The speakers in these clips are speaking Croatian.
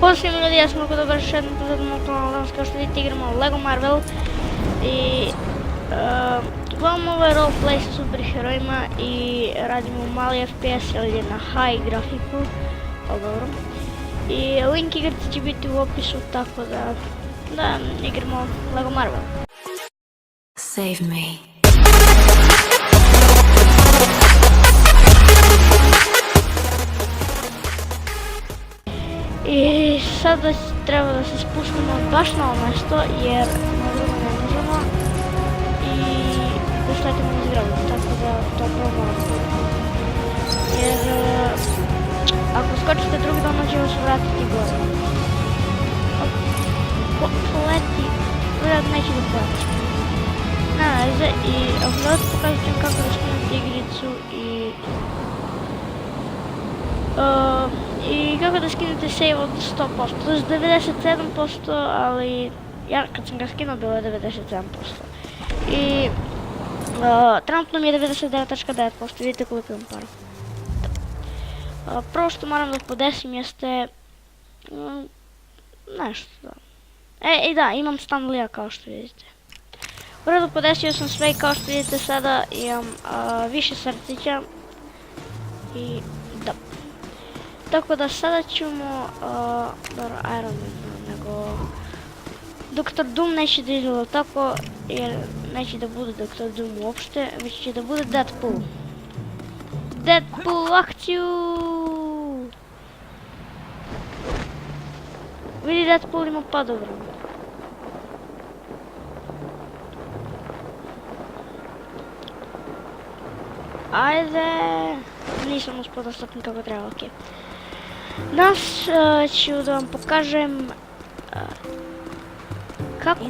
Pozdrav svima ljudi, ja sam Luka, dobar još jednom epizod mog kanala. Danas kao što vidite igramo LEGO Marvel i gledamo ovaj roleplay sa superherojima i radimo mali FPS ili na high grafiku, ali dobro. I link igrice će biti u opisu, tako da igramo LEGO Marvel. Save me. I sada treba da se spustimo baš na ovo mjesto jer na drugo ne možemo i da sletimo iz grada, tako da to probamo. Jer ako skočite drugi dom ćemo se vratiti gore. Poleti, vjerojatno neće da poleti. Nema veze i ako da pokazat ću kako da skinuti igricu i kako da skinete save od 100%, to je 97%, ali ja kad sam ga skinuo bilo je 97%. I trenutno mi je 99.9%, vidite koliko imam para. Prvo što moram da podesim jeste nešto, da. I da, imam Stan Lee kao što vidite. U redu, podesio sam sve i kao što vidite sada imam više srcića i da. Tako da sada ćemo, dobro, Iron Man, nego Dr. Doom neće da izgleda tako, jer neće da bude Dr. Doom uopšte, već će da bude Deadpool. Deadpool, akciju! Vidi, Deadpool ima padobran. Ajde! Nisam uspio da stopim kako treba, okej. Danas ću da vam pokažem kako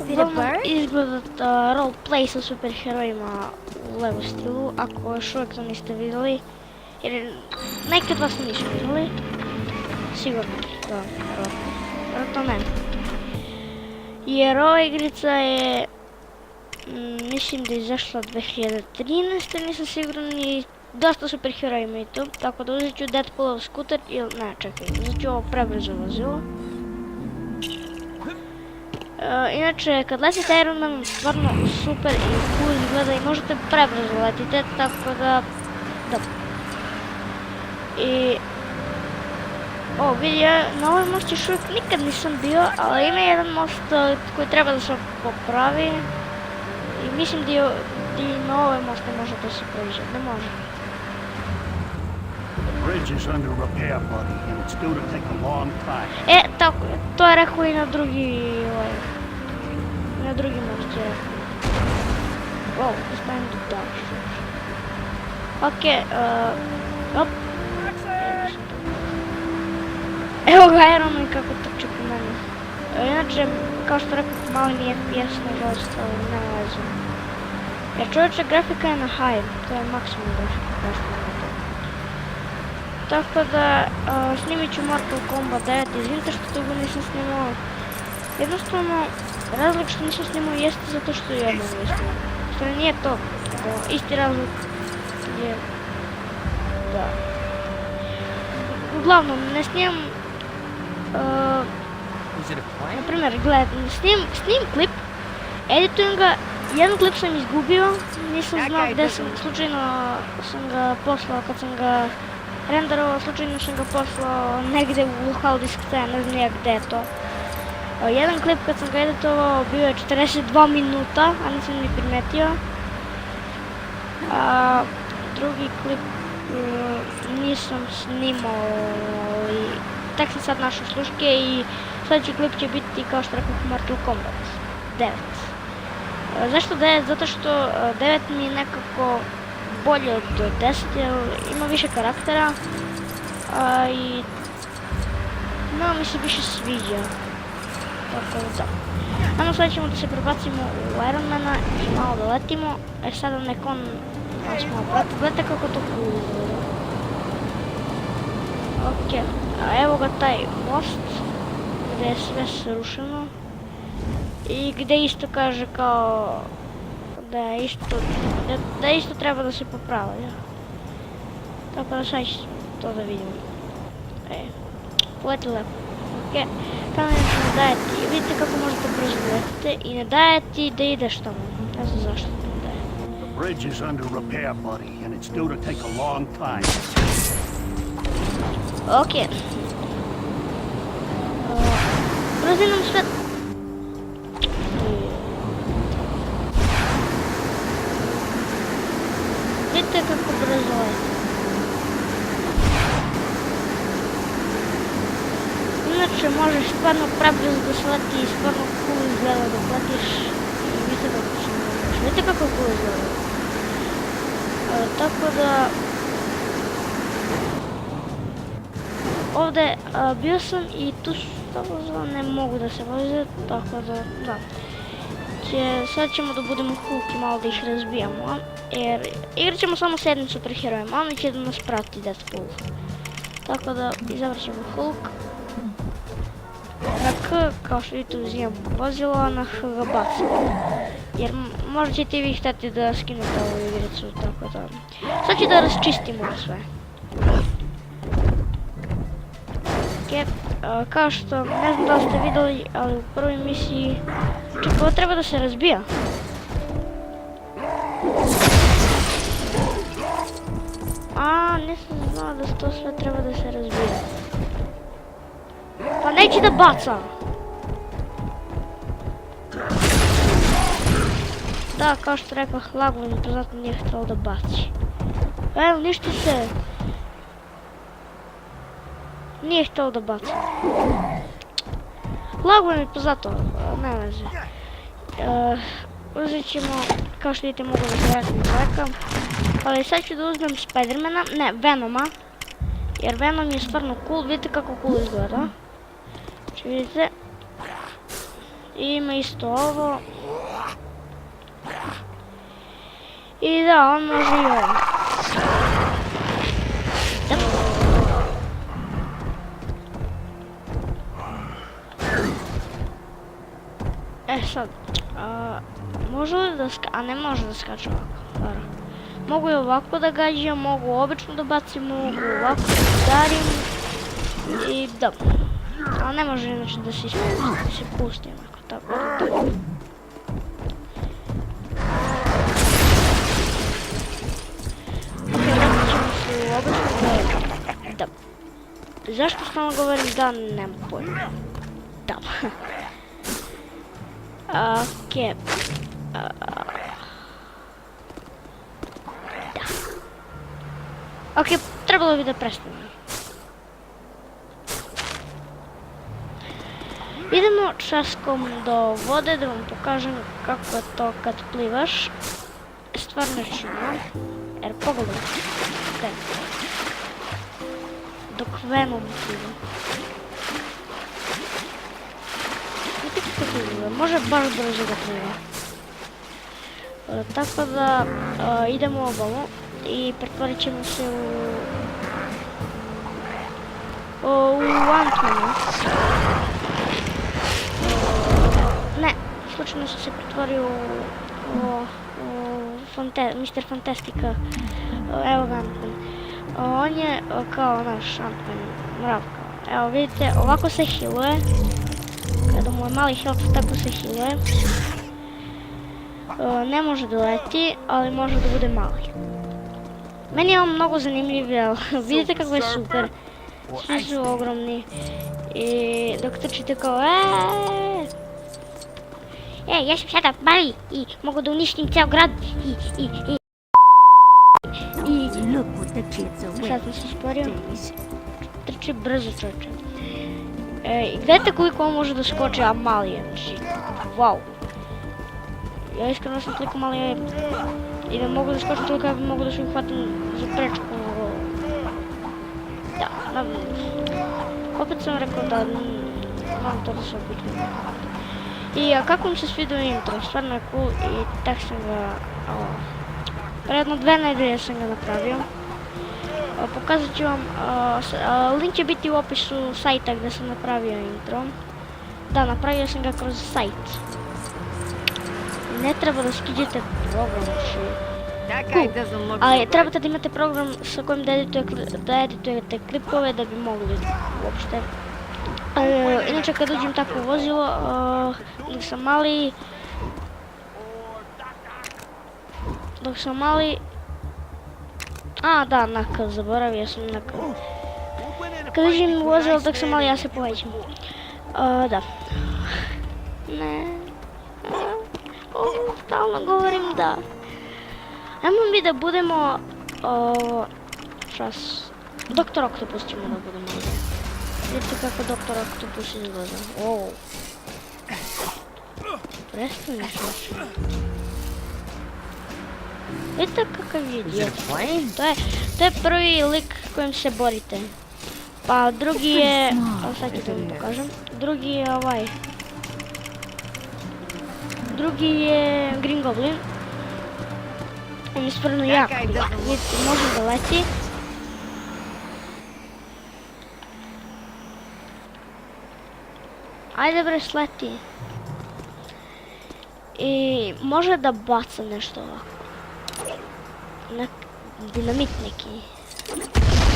izgleda roleplay sa superherojima u LEGO stilu, ako još uvijek to niste vidjeli, jer neki od vas nisu vidjeli, sigurno, da, to ne. Jer ova igrica je, mislim da je izašla 2013, nisam siguran, i dosta superheroja ima i tu, tako da uzet ću Deadpoolov skuter ili, ne čekaj, uzet ću ovo prebrzo vozilo. Inače, kad letite Iron Man, stvarno super i cool izgleda i možete prebrzo letite, tako da, I, vidi, ja na ovaj most još uvijek nikad nisam bio, ali ima jedan most koji treba da se popravi. I mislim da i na ovaj most ne može da se prođe, ne može. Tako je, to je rekao i na drugi most je rekao. Wow, ostajem tu daš. Okej, op. Evo ga Iron Man kako trče po meni. Inače, kao što rekao, mali mi je FPS nažalost, ali nema veze. Jer čovječe, grafika je na high, to je maksimum grafika. Tako da, snimit ću Mortal Kombat 9, izvinite što toga nisam snimao. Jednostavno, razlog što nisam snimao jeste zato što jedno nije snimao. Što nije to, isti razlog je, da. Uglavnom, ne snimam, na primjer, gledaj, snimim klip, editujem ga, jedan klip sam izgubio, nisam znao gdje sam, slučajno sam ga poslao kad sam ga renderovao, slučajno sam ga poslao negdje u local disk C, ne znam ja gdje je to. Jedan klip kad sam ga editovao bio je 42 minuta, a nisam ni primetio. Drugi klip nisam snimao i tek sam sad našao sluške i sljedeći klip će biti, kao što rekao, Mortal Kombat 9. Zašto 9? Zato što 9 mi je nekako bolje od 10 jer ima više karaktera i malo mi se više sviđa. Tako da. Ajmo sad ćemo da se prebacimo u Ironmana i malo da letimo. Sada nek on nas malo prati. Gledajte kako to cool izgleda. Okej, evo ga taj most gdje je sve srušeno i gdje isto kaže kao da isto treba da se popravlja. Tako da sad ću to da vidimo. Poleti lepo. Tamo ne daje ti, vidite kako možete brzo letite i ne daje ti da ideš tamo. Ne znam zašto ti ne daje. The bridge is under repair, buddy, and it's due to take a long time. Окей. Разинам свет. Видите как образуется. Иначе можеш стvarno prebrzo da sleti i stvarno cool izgleda dok letiš. I vidite kako se možeš. Vidite kako cool izgleda. Tako da... Ovdje bio sam i tu ne mogu da se voze, tako da, sad ćemo da budemo Hulk i malo da ih razbijamo, jer igrat ćemo samo s jednim superherojem, a oni će da nas prati Deadpool. Tako da izabrat ćemo Hulk. Na K, kao što vidite, uzimam vozilo, a na H ga bacimo. Jer možda ćete i vi htjeti da skinete ovu igricu, tako da... Sad ću da raščistimo sve. Kao što, ne znam da li ste vidjeli, ali u prvoj misiji čak ovo treba da se razbija. A, nisam znala da to sve treba da se razbija. Pa neće da baca. Da, kao što rekao, Lagman to zato nije htjelo da baci. Evo, ništa se. Nije htjelo da baci. Lago mi pa zato, ne veze. Uzet ćemo, kao što vidite, mogu da se vratim čovjeka. Ali sad ću da uzmem Spidermana, ne, Venoma. Jer Venom je stvarno cool, vidite kako cool izgleda. Znači vidite. I ima isto ovo. I da, on može i ovo. Sad, može li da a ne može da skače ovako, mogu i ovako da gađam, mogu obično da bacim, mogu ovako da udarim i da, ali ne može inače da se pusti onako, tako da. Ok, vratit ćemo se u obično da, zašto stalno govorim da, nemam pojma, da. Okej. Da. Okej, trebalo bi da prestanem. Idemo časkom do vode da vam pokažem kako je to kad plivaš. Stvarno je čudno. Jer pogledajte. Dok Venom pliva. Može baš brzo da pliva. Tako da idemo obalu i pretvorit ćemo se u Ant-Mana. Ne, slučajno sam se pretvorio u Mr. Fantastica. Evo ga Ant-Man. On je kao naš Ant-Man, mravka. Evo vidite, ovako se healuje. Kada mu je mali health, tako se healuje. Ne može da leti, ali može da bude mali. Meni je on mnogo zanimljiv, jer vidite kako je super. Svi su ogromni. I dok trčite kao ja sam sada mali i mogu da uništim ceo grad i sad sam se sporio. Trči brzo, čovječe. I gledajte koliko on može da skoče, a mali je, znači, wow. Ja iskreno sam toliko mali i da mogu da skočim toliko, ja bi mogu da se uhvatim za prečku. Da, opet sam rekao da mam to da se obično. I kako mi se svidio intro, stvarno je cool i tak sam ga, predno 2 nedelje sam ga napravio. Pokazat ću vam, link će biti u opisu sajta gdje sam napravio intro. Da, napravio sam ga kroz sajt. Ne treba da skiđete program, ali trebate da imate program sa kojim da editujete klipove da bi mogli uopšte. inače kad uđem tako u vozilo, dok sam mali, a da, nakaz, zaboravio sam nakaz. Kad uđem u vozilo dok sam mali, ja se povećam. Da. Ne. Stalno govorim da. Ajmo mi da budemo, Doktor Oktopus ćemo da budemo. Vidite kako Doktor Oktopus izgleda. Prestani šući. Vidite kakav je idiot. To je prvi lik kojim se borite. Pa drugi je, sad ću da vam pokažem. Drugi je ovaj. Drugi je Green Goblin. On je stvarno jako. Vidite, može da leti. Ajde bre, sleti. I može da baca nešto ovako. Dinamit neki.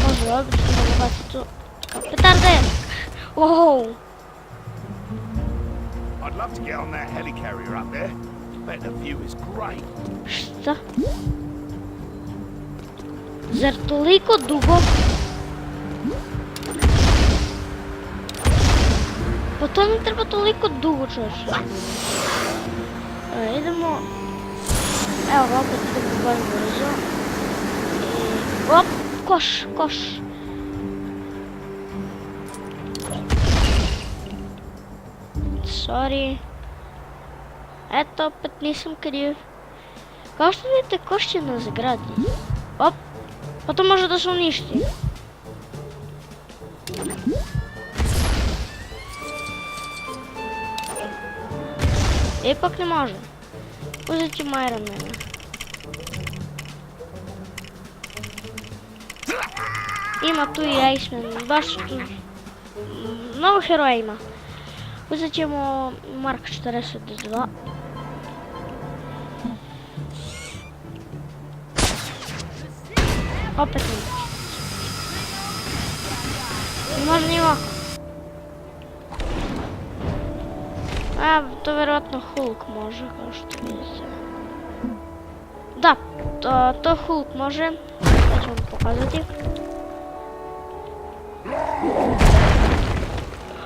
Može obično da ga baci tu. Kao petarde! Wow! I'd love to get on that helicarrier up there. Bet the view is great. Šta? Zar toliko dugo? Pa to mi treba toliko dugo, čoveče. Idemo. Evo ga, opet idemo baš brzo. Op, koš. Sorry. Eto, opet nisam kriv. Kao što vidite, koš će nas gradi. Op, pa to može da se uništi. Ipak ne može. Uzet ćemo Iron Mana. Ima tu i Iceman, baš tu. Mnogo heroja ima. Uzet ćemo Mark 42. Opet ne može. Ne može ni ovako. To vjerojatno Hulk može, kao što vidite. Da, to Hulk može. Sad ću vam pokazati.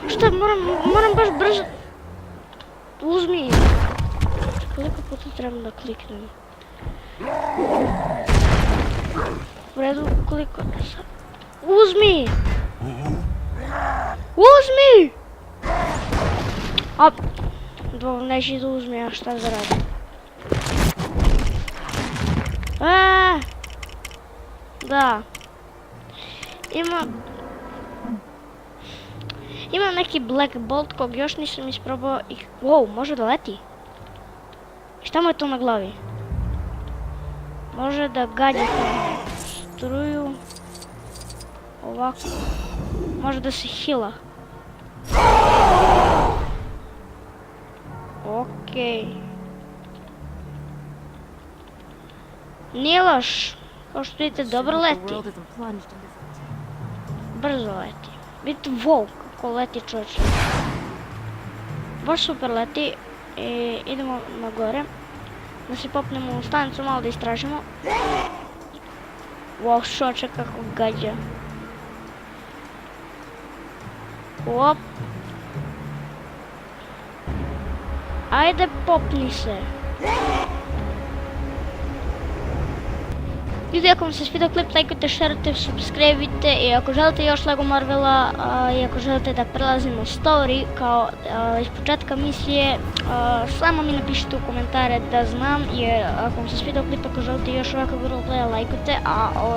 Šta, moram baš brzo. Uzmi. Koliko puta trebam da kliknem? U redu, koliko? Uzmi! Uzmi! Neće da uzme, a šta da radim? Da. Imam neki Black Bolt kog još nisam isprobao i... Wow, može da leti? Šta mu je to na glavi? Može da gađa struju. Ovako. Može da se hila. Okej. Nije loš. Kao što vidite, dobro leti. Brzo leti. Vidite, wow, kako leti čovječe. Baš super leti. Idemo na gore. Da se popnemo u stanicu, malo da istražimo. Wow, čovječe kako gađa. Op. Ajde, popni se. Ljudi, ako vam se svidio klip, lajkujte, šerujte, subscribe-ite i ako želite još Lego Marvela i ako želite da prelazimo story kao iz početka misije, samo mi napišite u komentare da znam, jer ako vam se svidio klip, ako želite još ovakav roleplay, lajkujte, a ovo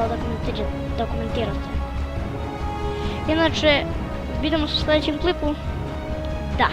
da komentirate. Inače, vidimo se u sljedećem klipu. Da.